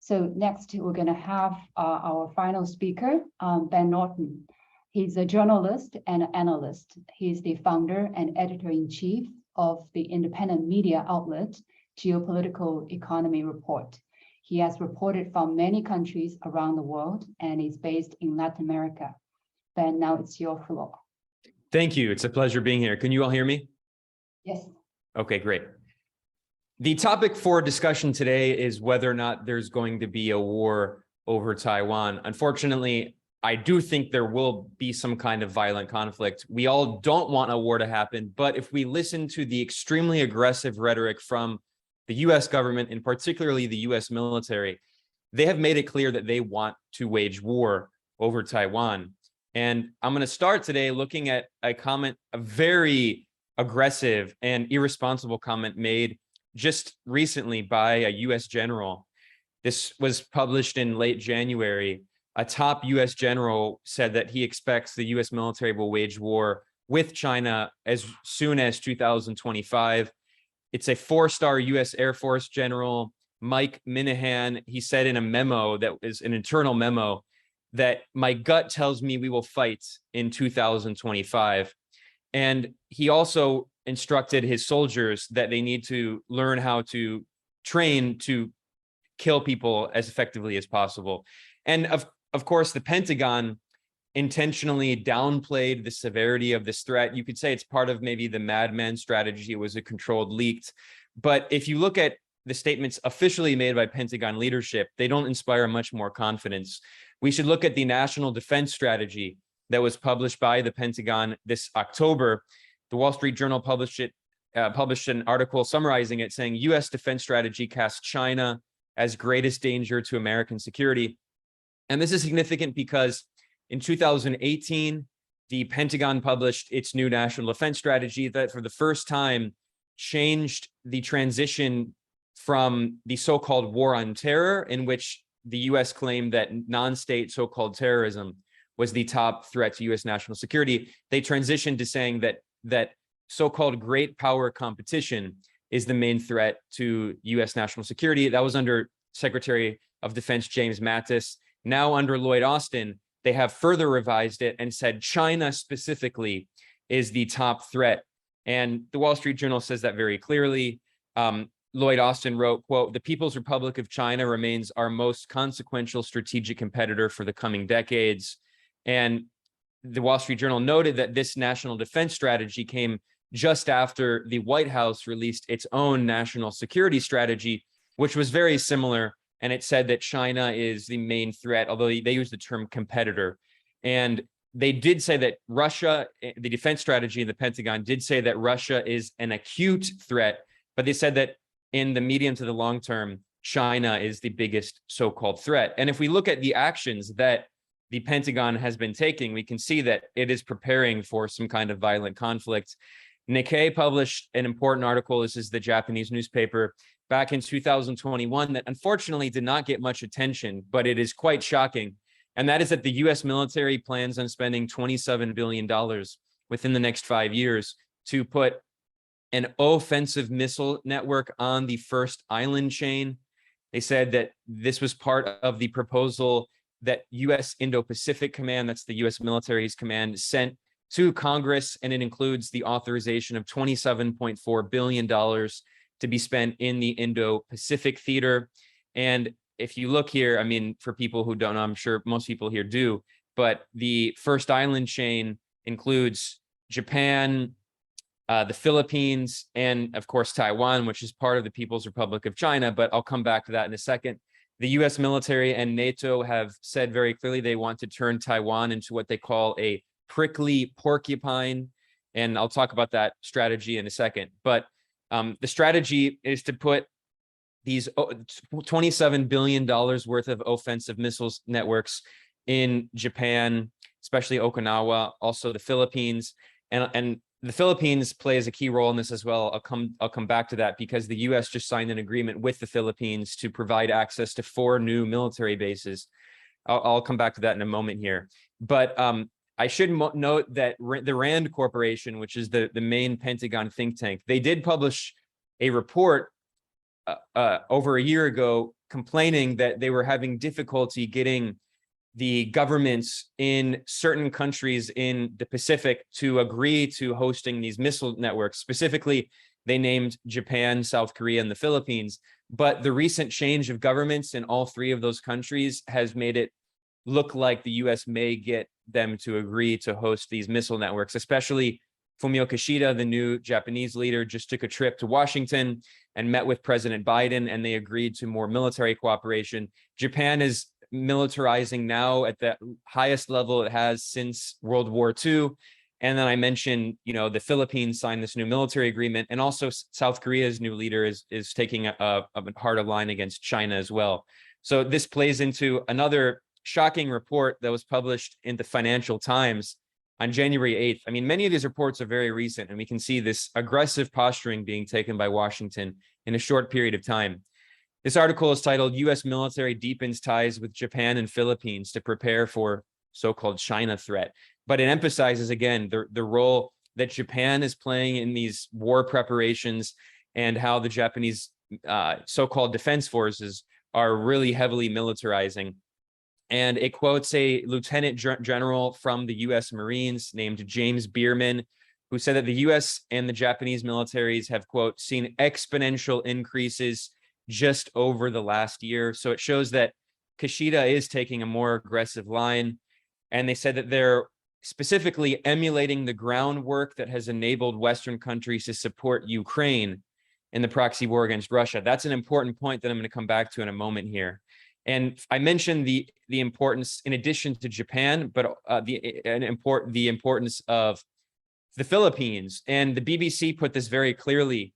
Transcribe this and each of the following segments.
So next, we're going to have our final speaker, Ben Norton. He's a journalist and analyst. He's the founder and editor-in-chief of the independent media outlet, Geopolitical Economy Report. He has reported from many countries around the world and is based in Latin America. Ben, now it's your floor. Thank you. It's a pleasure being here. Can you all hear me? Yes. Okay, great. The topic for discussion today is whether or not there's going to be a war over Taiwan. Unfortunately, I do think there will be some kind of violent conflict. We all don't want a war to happen, but if we listen to the extremely aggressive rhetoric from the US government, and particularly the US military, they have made it clear that they want to wage war over Taiwan. And I'm going to start today looking at a comment, a very aggressive and irresponsible comment made just recently by a US general. This was published in late January. A top US general said that he expects the US military will wage war with China as soon as 2025. It's a 4-star US Air Force general, Mike Minahan. He said in a memo that is an internal memo that my gut tells me we will fight in 2025. And he also instructed his soldiers that they need to learn how to train to kill people as effectively as possible. And of course, the Pentagon intentionally downplayed the severity of this threat. You could say it's part of maybe the Mad Men strategy. It was a controlled leaked. But if you look at the statements officially made by Pentagon leadership, they don't inspire much more confidence. We should look at the National Defense Strategy that was published by the Pentagon this October. The Wall Street Journal published an article summarizing it, saying U.S. defense strategy casts China as greatest danger to American security. And this is significant because in 2018, the Pentagon published its new national defense strategy that for the first time changed the transition from the so-called war on terror, in which the U.S. claimed that non-state so-called terrorism was the top threat to U.S. national security. They transitioned to saying that so-called great power competition is the main threat to U.S. national security. That was under Secretary of Defense James Mattis. Now under Lloyd Austin, they have further revised it and said China specifically is the top threat. And the Wall Street Journal says that very clearly. Lloyd Austin wrote, quote, "The People's Republic of China remains our most consequential strategic competitor for the coming decades." And the Wall Street Journal noted that this national defense strategy came just after the White House released its own national security strategy, which was very similar. And it said that China is the main threat, although they used the term competitor. And they did say that Russia, the defense strategy in the Pentagon did say that Russia is an acute threat, but they said that in the medium to the long term, China is the biggest so-called threat. And if we look at the actions that the Pentagon has been taking, we can see that it is preparing for some kind of violent conflict. Nikkei published an important article, this is the Japanese newspaper, back in 2021 that unfortunately did not get much attention, but it is quite shocking. And that is that the US military plans on spending $27 billion within the next 5 years to put an offensive missile network on the first island chain. They said that this was part of the proposal that US Indo-Pacific Command, that's the US military's command, sent to Congress, and it includes the authorization of $27.4 billion to be spent in the Indo-Pacific theater. And if you look here, I mean, for people who don't know, I'm sure most people here do, but the first island chain includes Japan, the Philippines, and of course, Taiwan, which is part of the People's Republic of China, but I'll come back to that in a second. The US military and NATO have said very clearly they want to turn Taiwan into what they call a prickly porcupine, and I'll talk about that strategy in a second. But the strategy is to put these $27 billion worth of offensive missiles networks in Japan, especially Okinawa, also the Philippines, and the Philippines plays a key role in this as well. I'll come back to that because the US just signed an agreement with the Philippines to provide access to 4 new military bases. I'll come back to that in a moment here. But I should note that the RAND Corporation, which is the main Pentagon think tank, they did publish a report over a year ago complaining that they were having difficulty getting the governments in certain countries in the Pacific to agree to hosting these missile networks. Specifically, they named Japan, South Korea, and the Philippines. But the recent change of governments in all three of those countries has made it look like the US may get them to agree to host these missile networks, especially Fumio Kishida, the new Japanese leader, just took a trip to Washington and met with President Biden, and they agreed to more military cooperation. Japan is militarizing now at the highest level it has since World War II. And then I mentioned, the Philippines signed this new military agreement, and also South Korea's new leader is taking a harder line against China as well. So this plays into another shocking report that was published in the Financial Times on January 8th. I mean, many of these reports are very recent, and we can see this aggressive posturing being taken by Washington in a short period of time. This article is titled, "U.S. Military Deepens Ties with Japan and Philippines to Prepare for So-Called China Threat." But it emphasizes, again, the role that Japan is playing in these war preparations, and how the Japanese so-called defense forces are really heavily militarizing. And it quotes a lieutenant general from the U.S. Marines named James Bierman, who said that the U.S. and the Japanese militaries have, quote, seen exponential increases just over the last year. So it shows that Kishida is taking a more aggressive line. And they said that they're specifically emulating the groundwork that has enabled Western countries to support Ukraine in the proxy war against Russia. That's an important point that I'm going to come back to in a moment here. And I mentioned the importance, in addition to Japan, but the importance of the Philippines. And the BBC put this very clearly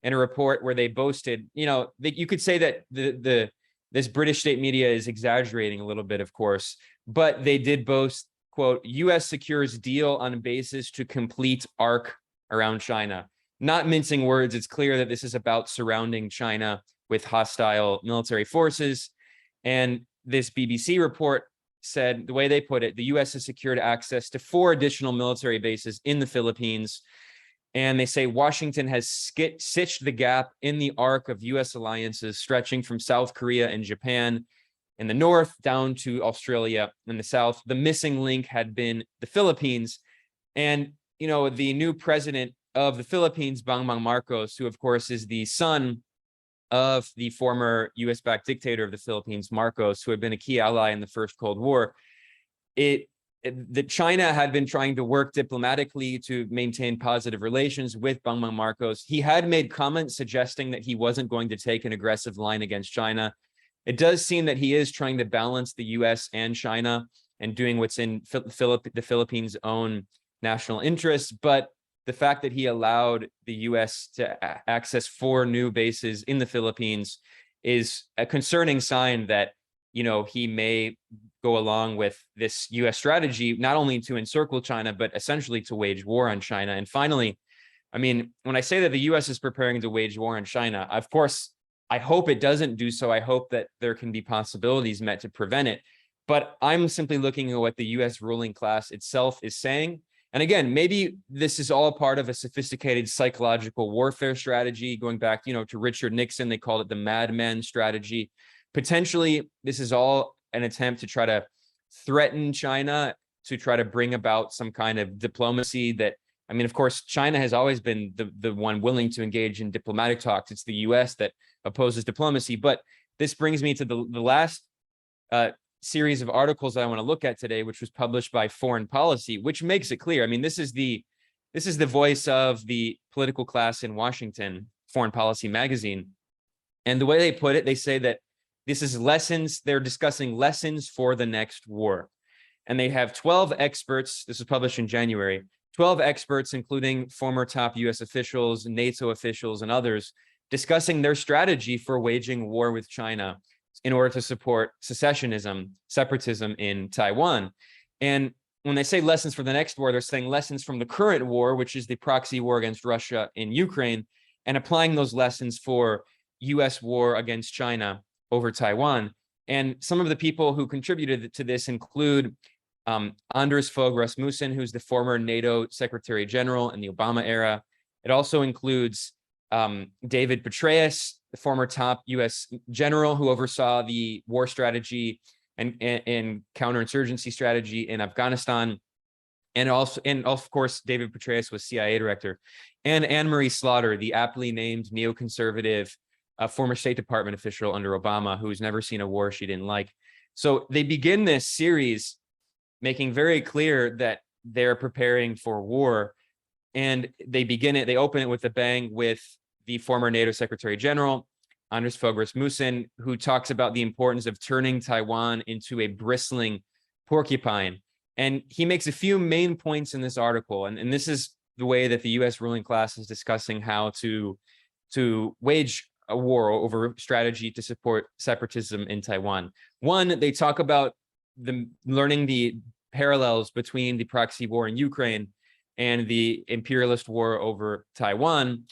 in a report where they boasted, you could say that this British state media is exaggerating a little bit, of course, but they did boast, quote, "U.S. secures deal on basis to complete arc around China." Not mincing words, it's clear that this is about surrounding China with hostile military forces. And this BBC report said, the way they put it, the U.S. has secured access to 4 additional military bases in the Philippines. And they say Washington has stitched the gap in the arc of U.S. alliances stretching from South Korea and Japan in the north down to Australia in the south. The missing link had been the Philippines. And, the new president of the Philippines, Bongbong Marcos, who, of course, is the son of the former US-backed dictator of the Philippines, Marcos, who had been a key ally in the first Cold War. That China had been trying to work diplomatically to maintain positive relations with Bongbong Marcos. He had made comments suggesting that he wasn't going to take an aggressive line against China. It does seem that he is trying to balance the US and China and doing what's in the Philippines' own national interests. But the fact that he allowed the U.S. to access 4 new bases in the Philippines is a concerning sign that, he may go along with this U.S. strategy, not only to encircle China, but essentially to wage war on China. And finally, when I say that the U.S. is preparing to wage war on China, of course, I hope it doesn't do so. I hope that there can be possibilities met to prevent it. But I'm simply looking at what the U.S. ruling class itself is saying. And again, maybe this is all part of a sophisticated psychological warfare strategy going back, to Richard Nixon. They called it the madman strategy. Potentially, this is all an attempt to try to threaten China, to try to bring about some kind of diplomacy that, of course, China has always been the one willing to engage in diplomatic talks. It's the U.S. that opposes diplomacy. But this brings me to the last series of articles that I want to look at today, which was published by Foreign Policy, which makes it clear. This is the voice of the political class in Washington, Foreign Policy magazine. And the way they put it, they say that this is lessons. They're discussing lessons for the next war. And they have 12 experts. This was published in January, 12 experts, including former top US officials, NATO officials, and others, discussing their strategy for waging war with China in order to support secessionism, separatism in Taiwan. And when they say lessons for the next war, they're saying lessons from the current war, which is the proxy war against Russia in Ukraine, and applying those lessons for US war against China over Taiwan. And some of the people who contributed to this include Anders Fogh Rasmussen, who's the former NATO Secretary General in the Obama era. It also includes David Petraeus, the former top U.S. general who oversaw the war strategy and counterinsurgency strategy in Afghanistan. And of course, David Petraeus was CIA director. And Anne-Marie Slaughter, the aptly named neoconservative former State Department official under Obama, who's never seen a war she didn't like. So they begin this series making very clear that they're preparing for war. And they open it with a bang with the former NATO Secretary General, Anders Fogh Rasmussen, who talks about the importance of turning Taiwan into a bristling porcupine. And he makes a few main points in this article. And this is the way that the US ruling class is discussing how to wage a war over strategy to support separatism in Taiwan. One, they talk about learning the parallels between the proxy war in Ukraine and the imperialist war over Taiwan.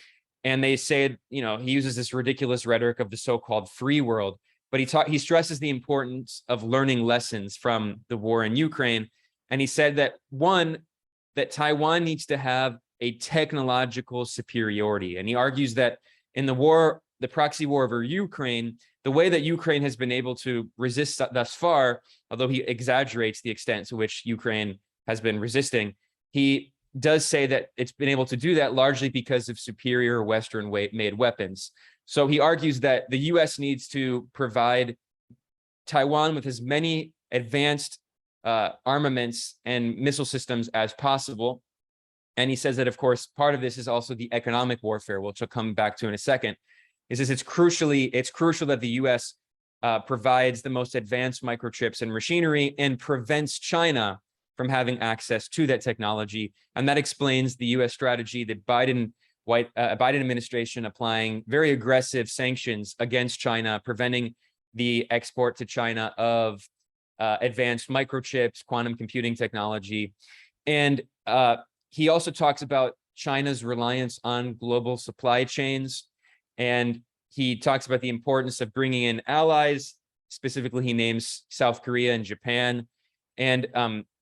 And they say, he uses this ridiculous rhetoric of the so-called free world, but he stresses the importance of learning lessons from the war in Ukraine. And he said that that Taiwan needs to have a technological superiority. And he argues that in the proxy war over Ukraine, the way that Ukraine has been able to resist thus far, although he exaggerates the extent to which Ukraine has been resisting, he does say that it's been able to do that largely because of superior Western-made weapons. So he argues that the US needs to provide Taiwan with as many advanced armaments and missile systems as possible. And he says that, of course, part of this is also the economic warfare, which I'll come back to in a second. It's crucial that the US provides the most advanced microchips and machinery and prevents China from having access to that technology. And that explains the US strategy, the Biden administration applying very aggressive sanctions against China, preventing the export to China of advanced microchips, quantum computing technology. And he also talks about China's reliance on global supply chains. And he talks about the importance of bringing in allies. Specifically, he names South Korea and Japan. And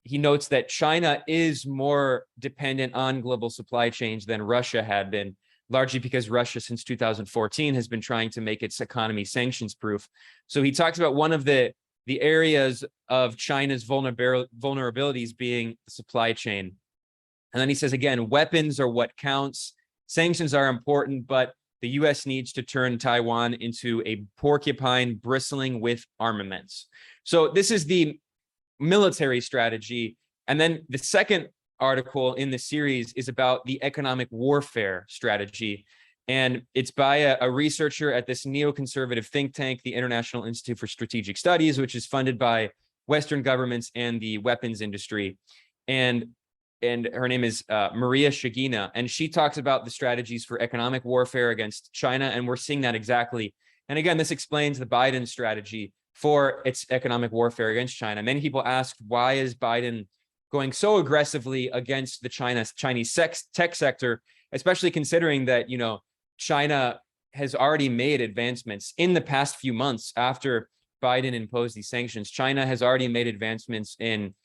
he notes that China is more dependent on global supply chains than Russia had been, largely because Russia since 2014 has been trying to make its economy sanctions proof. So he talks about one of the areas of China's vulnerabilities being the supply chain. And then he says, again, weapons are what counts. Sanctions are important, but the US needs to turn Taiwan into a porcupine bristling with armaments. So this is the military strategy. And then the second article in the series is about the economic warfare strategy. And it's by a researcher at this neoconservative think tank, the International Institute for Strategic Studies, which is funded by Western governments and the weapons industry. And her name is Maria Shigina, and she talks about the strategies for economic warfare against China, and we're seeing that exactly. And again, this explains the Biden strategy for its economic warfare against China. Many people ask, why is Biden going so aggressively against the Chinese tech sector, especially considering that, China has already made advancements in the past few months after Biden imposed these sanctions. China has already made advancements in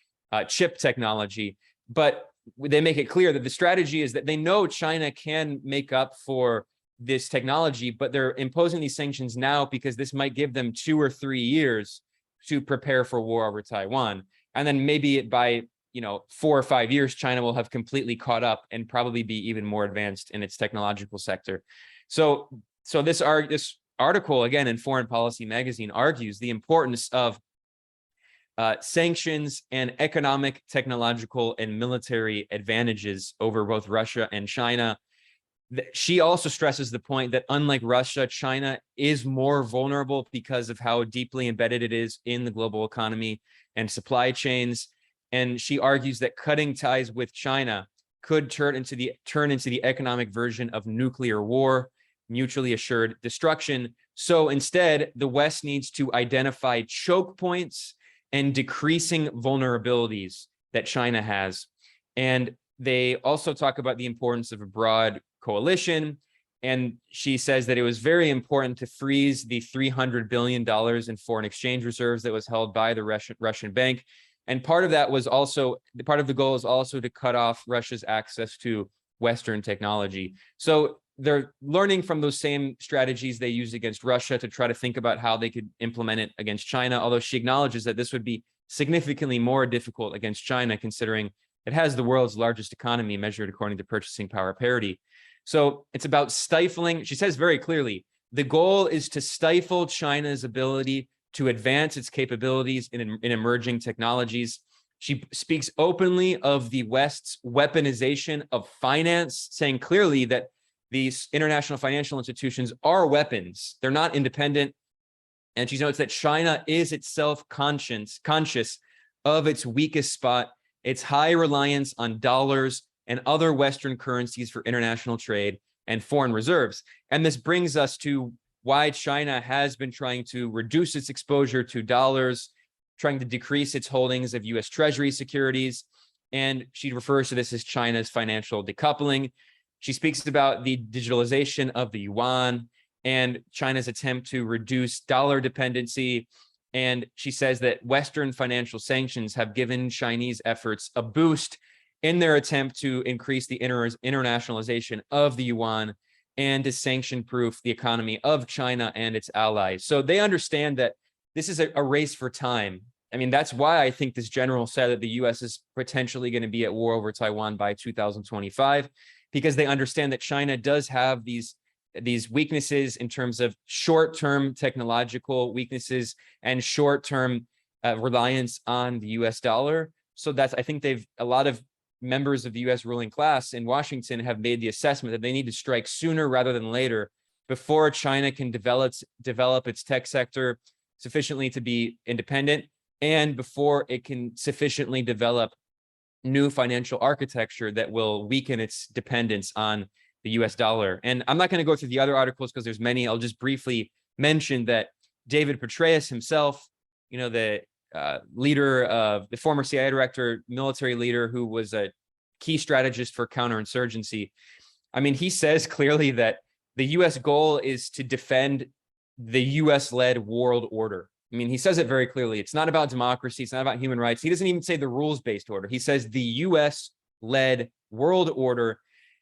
chip technology, but they make it clear that the strategy is that they know China can make up for this technology, but they're imposing these sanctions now because this might give them 2 or 3 years to prepare for war over Taiwan. And then maybe by 4 or 5 years, China will have completely caught up and probably be even more advanced in its technological sector. So this article, again, in Foreign Policy Magazine, argues the importance of sanctions and economic, technological, and military advantages over both Russia and China. She also stresses the point that unlike Russia, China is more vulnerable because of how deeply embedded it is in the global economy and supply chains. And she argues that cutting ties with China could turn into the economic version of nuclear war, mutually assured destruction. So instead, the West needs to identify choke points and decreasing vulnerabilities that China has. And they also talk about the importance of a broad coalition. And she says that it was very important to freeze the $300 billion in foreign exchange reserves that was held by the Russian bank. And part of that was also, part of the goal is also to cut off Russia's access to Western technology. So they're learning from those same strategies they used against Russia to try to think about how they could implement it against China, although she acknowledges that this would be significantly more difficult against China, considering it has the world's largest economy measured according to purchasing power parity. So it's about stifling, she says very clearly, the goal is to stifle China's ability to advance its capabilities in emerging technologies. She speaks openly of the West's weaponization of finance, saying clearly that these international financial institutions are weapons. They're not independent. And she notes that China is itself conscious of its weakest spot, its high reliance on dollars and other Western currencies for international trade and foreign reserves. And this brings us to why China has been trying to reduce its exposure to dollars, trying to decrease its holdings of US Treasury securities. And she refers to this as China's financial decoupling. She speaks about the digitalization of the yuan and China's attempt to reduce dollar dependency. And she says that Western financial sanctions have given Chinese efforts a boost in their attempt to increase the internationalization of the yuan and to sanction-proof the economy of China and its allies. So they understand that this is a race for time. I mean, that's why I think this general said that the US is potentially going to be at war over Taiwan by 2025, because they understand that China does have these weaknesses in terms of short-term technological weaknesses and short-term reliance on the US dollar. So that's, I think a lot of members of the US ruling class in Washington have made the assessment that they need to strike sooner rather than later before China can develop its tech sector sufficiently to be independent, and before it can sufficiently develop new financial architecture that will weaken its dependence on the US dollar. And I'm not going to go through the other articles because there's many. I'll just briefly mention that David Petraeus himself, the leader of the former CIA director, military leader who was a key strategist for counterinsurgency. I mean, he says clearly that the US goal is to defend the US-led world order. I mean, he says it very clearly. It's not about democracy. It's not about human rights. He doesn't even say the rules-based order. He says the US-led world order.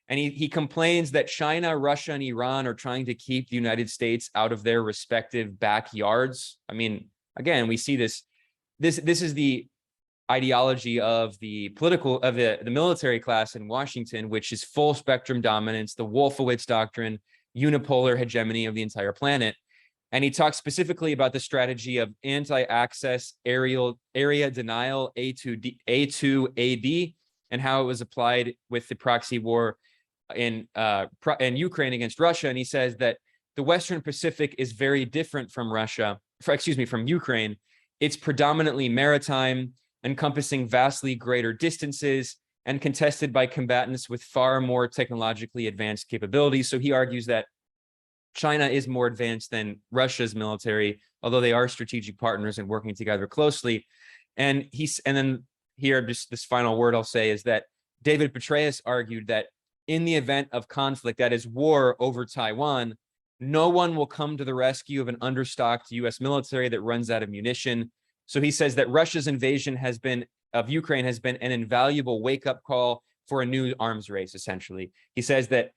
And he complains that China, Russia, and Iran are trying to keep the United States out of their respective backyards. I mean, again, we see this. This is the ideology of the military class in Washington, which is full spectrum dominance, the Wolfowitz doctrine, unipolar hegemony of the entire planet. And he talks specifically about the strategy of anti-access area denial, A2AD, and how it was applied with the proxy war in Ukraine against Russia. And he says that the Western Pacific is very different from from Ukraine. It's predominantly maritime, encompassing vastly greater distances and contested by combatants with far more technologically advanced capabilities. So he argues that China is more advanced than Russia's military, although they are strategic partners and working together closely. And then here, just this final word I'll say is that David Petraeus argued that in the event of conflict, that is war over Taiwan, no one will come to the rescue of an understocked US military that runs out of munition. So he says that Russia's invasion of Ukraine has been an invaluable wake-up call for a new arms race, essentially. He says that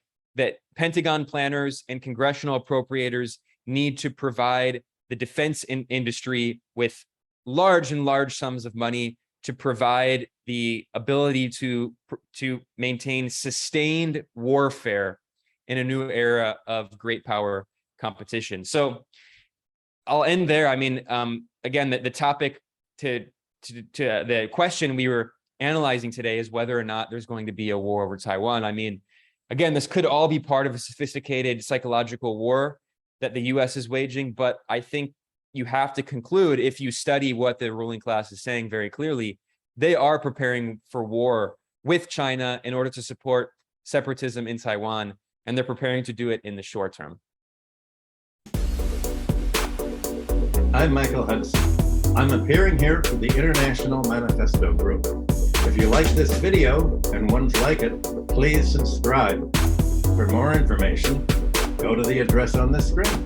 Pentagon planners and congressional appropriators need to provide the defense industry with large sums of money to provide the ability to maintain sustained warfare in a new era of great power competition. So I'll end there. I mean, again, the topic to the question we were analyzing today is whether or not there's going to be a war over Taiwan. I mean, again, this could all be part of a sophisticated psychological war that the US is waging, but I think you have to conclude, if you study what the ruling class is saying very clearly, they are preparing for war with China in order to support separatism in Taiwan, and they're preparing to do it in the short term. I'm Michael Hudson. I'm appearing here for the International Manifesto Group. If you like this video and ones like it, please subscribe. For more information, go to the address on the screen.